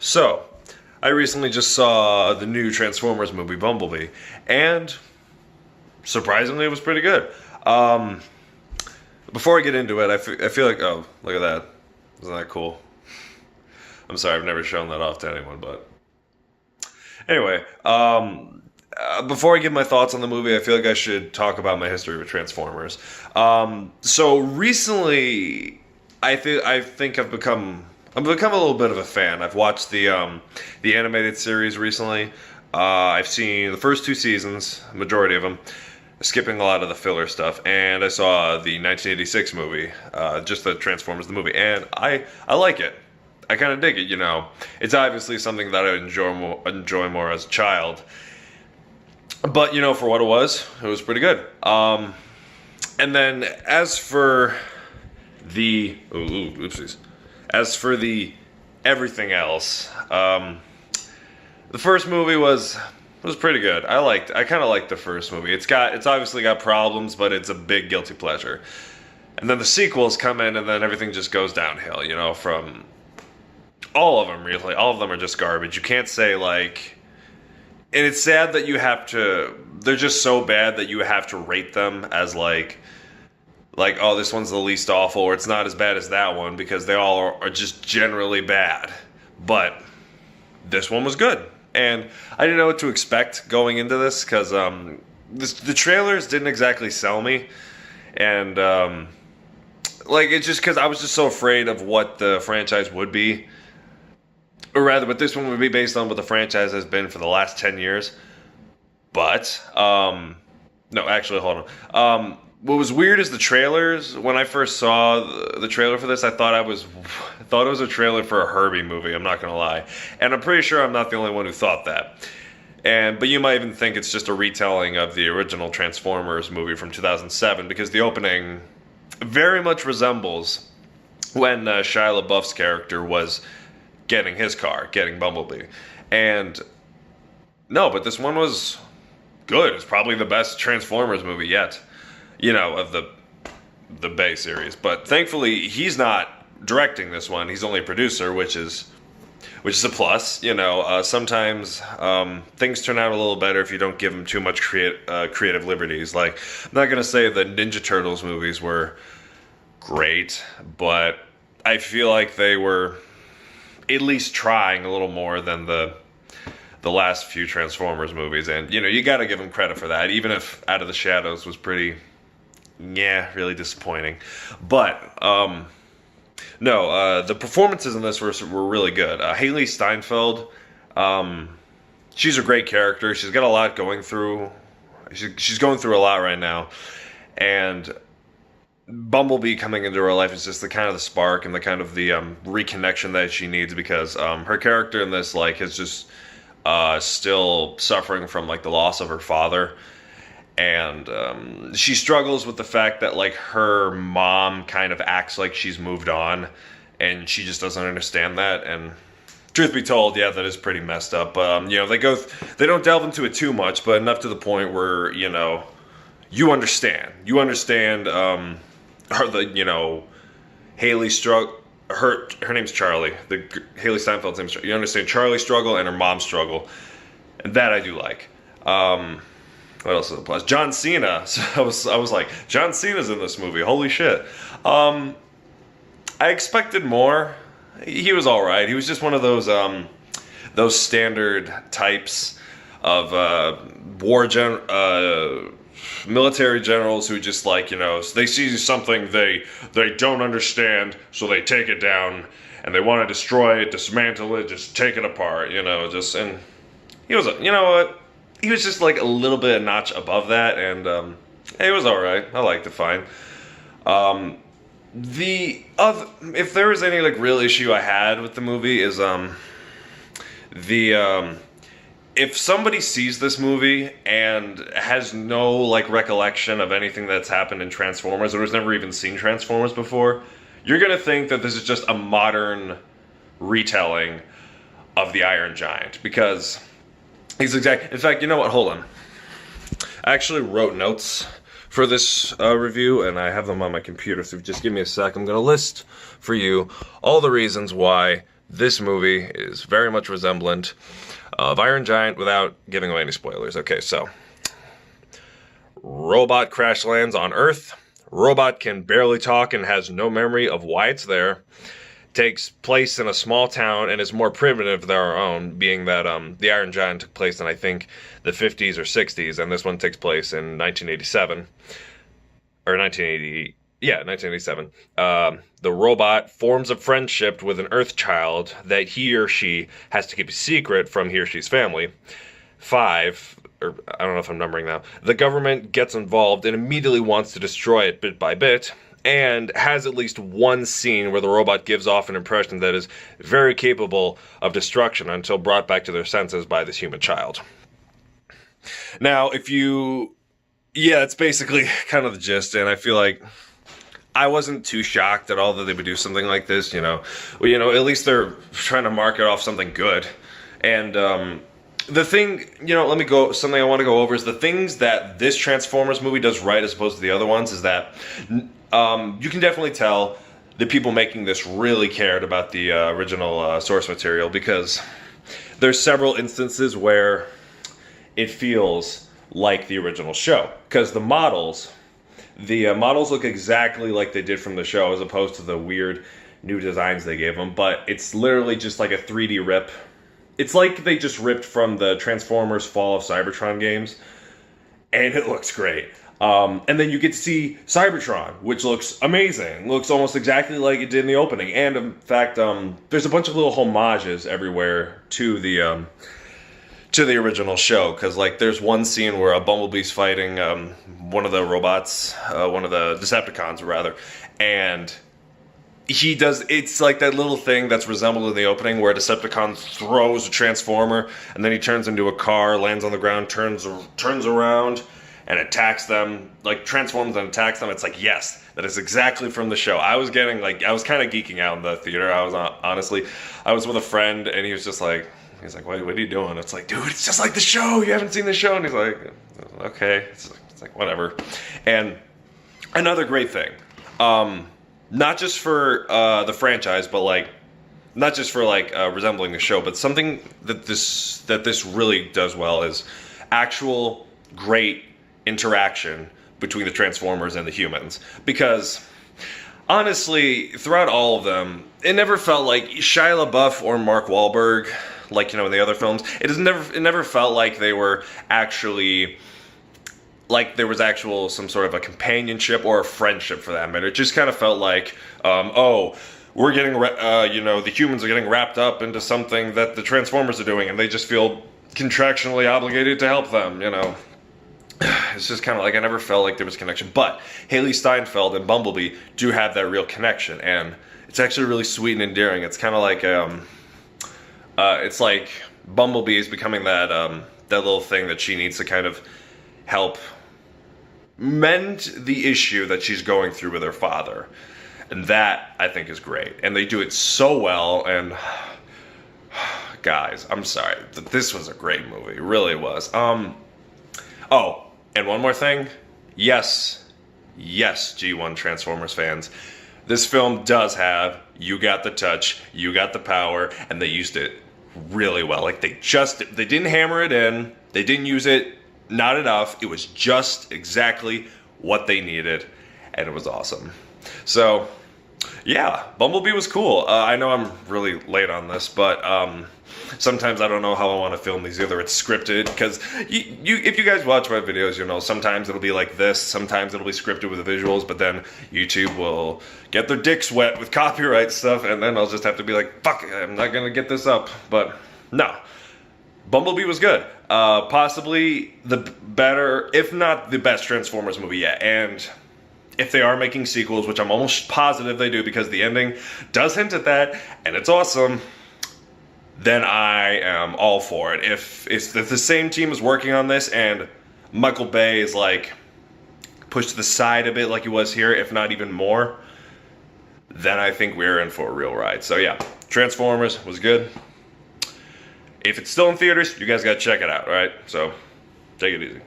So, I recently just saw the new Transformers movie, Bumblebee, and surprisingly, it was pretty good. Um, Before I get into it, I feel like, oh, look at that. Isn't that cool? I'm sorry, I've never shown that off to anyone, but anyway, before I give my thoughts on the movie, I feel like I should talk about my history with Transformers. So recently, I think I've become a little bit of a fan. I've watched the animated series recently. I've seen the first two seasons, majority of them, skipping a lot of the filler stuff, and I saw the 1986 movie, just the Transformers the movie, and I like it. I kind of dig it, you know. It's obviously something that I enjoy more as a child. But, you know, for what it was pretty good. And then as for the... oopsies. As for the everything else, the first movie was pretty good. I kind of liked the first movie. It's obviously got problems, but it's a big guilty pleasure. And then the sequels come in, and then everything just goes downhill, you know, from... all of them, really. All of them are just garbage. You can't say, like... And it's sad that you have to... They're just so bad that you have to rate them as, like, oh, this one's the least awful, or it's not as bad as that one, because they all are just generally bad. But this one was good. And I didn't know what to expect going into this, because the trailers didn't exactly sell me. And, like, it's just because I was just so afraid of what the franchise would be. Or rather, what this one would be based on what the franchise has been for the last 10 years. But, no, actually, hold on. What was weird is the trailers. When I first saw the trailer for this, I thought it was a trailer for a Herbie movie, I'm not going to lie. And I'm pretty sure I'm not the only one who thought that. But you might even think it's just a retelling of the original Transformers movie from 2007, because the opening very much resembles when Shia LaBeouf's character was getting his car, getting Bumblebee. And no, but this one was good. It's probably the best Transformers movie yet, you know, of the Bay series. But thankfully, he's not directing this one. He's only a producer, which is a plus. You know, sometimes things turn out a little better if you don't give them too much creative liberties. Like, I'm not gonna say the Ninja Turtles movies were great, but I feel like they were at least trying a little more than the last few Transformers movies. And, you know, you gotta give them credit for that, even if Out of the Shadows was pretty, really disappointing. But, no, the performances in this were really good. Haley Steinfeld, she's a great character. She's got a lot going through. She's going through a lot right now. And Bumblebee coming into her life is just the kind of the spark and the kind of the reconnection that she needs, because her character in this, like, is just still suffering from, like, the loss of her father. And she struggles with the fact that, like, her mom kind of acts like she's moved on, and she just doesn't understand that. And truth be told, yeah, that is pretty messed up. You know, they don't delve into it too much, but enough to the point where, you know, you understand. You know, Haley struggle. Her name's Charlie. Haley Steinfeld's name is Charlie. You understand Charlie's struggle and her mom's struggle, and that I do like. What else is a plus? John Cena. So I was like, John Cena's in this movie. Holy shit. I expected more. He was all right. He was just one of those standard types of military generals who just, like, you know, they see something they don't understand, so they take it down, and they want to destroy it, dismantle it, just take it apart, you know, and he was, you know what, he was just, like, a little bit a notch above that, and it was alright. I liked it fine. If there was any, like, real issue I had with the movie is if somebody sees this movie and has no, like, recollection of anything that's happened in Transformers, or has never even seen Transformers before, you're gonna think that this is just a modern retelling of the Iron Giant, because in fact, you know what, hold on. I actually wrote notes for this review, and I have them on my computer, so just give me a sec. I'm gonna list for you all the reasons why this movie is very much resemblant of Iron Giant without giving away any spoilers. Okay, so robot crash lands on Earth. Robot can barely talk and has no memory of why it's there. Takes place in a small town and is more primitive than our own, being that the Iron Giant took place in, I think, the 50s or 60s, and this one takes place in 1987. Or 1980, yeah, 1987. The robot forms a friendship with an Earth child that he or she has to keep a secret from he or she's family. 5, or I don't know if I'm numbering now. The government gets involved and immediately wants to destroy it bit by bit, and has at least one scene where the robot gives off an impression that is very capable of destruction until brought back to their senses by this human child. Now, yeah, it's basically kind of the gist, and I feel like I wasn't too shocked at all that they would do something like this, Well, at least they're trying to market off something good. And the thing, something I want to go over is the things that this Transformers movie does right as opposed to the other ones is that you can definitely tell the people making this really cared about the original source material, because there's several instances where it feels like the original show, because the models look exactly like they did from the show as opposed to the weird new designs they gave them, but it's literally just like a 3D rip. It's like they just ripped from the Transformers Fall of Cybertron games, and it looks great. And then you get to see Cybertron, which looks amazing. Looks almost exactly like it did in the opening. And in fact, there's a bunch of little homages everywhere to the original show. Because there's one scene where a Bumblebee's fighting one of the robots, one of the Decepticons rather, and it's like that little thing that's resembled in the opening where a Decepticon throws a Transformer, and then he turns into a car, lands on the ground, turns around, and attacks them, transforms and attacks them. It's like, yes, that is exactly from the show. I was kind of geeking out in the theater. I was with a friend, and he was just like, what are you doing? It's like, dude, it's just like the show. You haven't seen the show. And he's like, okay. It's like, whatever. And another great thing, not just for the franchise, but not just for resembling the show, but something that this really does well is actual great interaction between the Transformers and the humans. Because honestly, throughout all of them, it never felt like Shia LaBeouf or Mark Wahlberg, in the other films, it never felt like they were actually, there was some sort of a companionship or a friendship for that matter. It just kind of felt like, we're getting, the humans are getting wrapped up into something that the Transformers are doing, and they just feel contractually obligated to help them, It's just kind of I never felt like there was connection. But Haley Steinfeld and Bumblebee do have that real connection, and it's actually really sweet and endearing. It's kind of it's like Bumblebee is becoming that little thing that she needs to kind of help mend the issue that she's going through with her father. And that, I think, is great. And they do it so well, and guys, I'm sorry. This was a great movie. It really was. Oh, and one more thing. Yes, G1 Transformers fans. This film does have You Got the Touch, You Got the Power, and they used it really well. They didn't hammer it in. They didn't use it not enough. It was just exactly what they needed, and it was awesome. So, yeah, Bumblebee was cool. I know I'm really late on this, but sometimes I don't know how I want to film these. Either it's scripted, because if you guys watch my videos, sometimes it'll be like this, sometimes it'll be scripted with the visuals, but then YouTube will get their dicks wet with copyright stuff, and then I'll just have to be like, fuck, I'm not going to get this up. But no, Bumblebee was good. Possibly the better, if not the best Transformers movie yet. And if they are making sequels, which I'm almost positive they do because the ending does hint at that, and it's awesome, then I am all for it. If the same team is working on this and Michael Bay is pushed to the side a bit like he was here, if not even more, then I think we're in for a real ride. So yeah, Transformers was good. If it's still in theaters, you guys gotta check it out, right? So take it easy.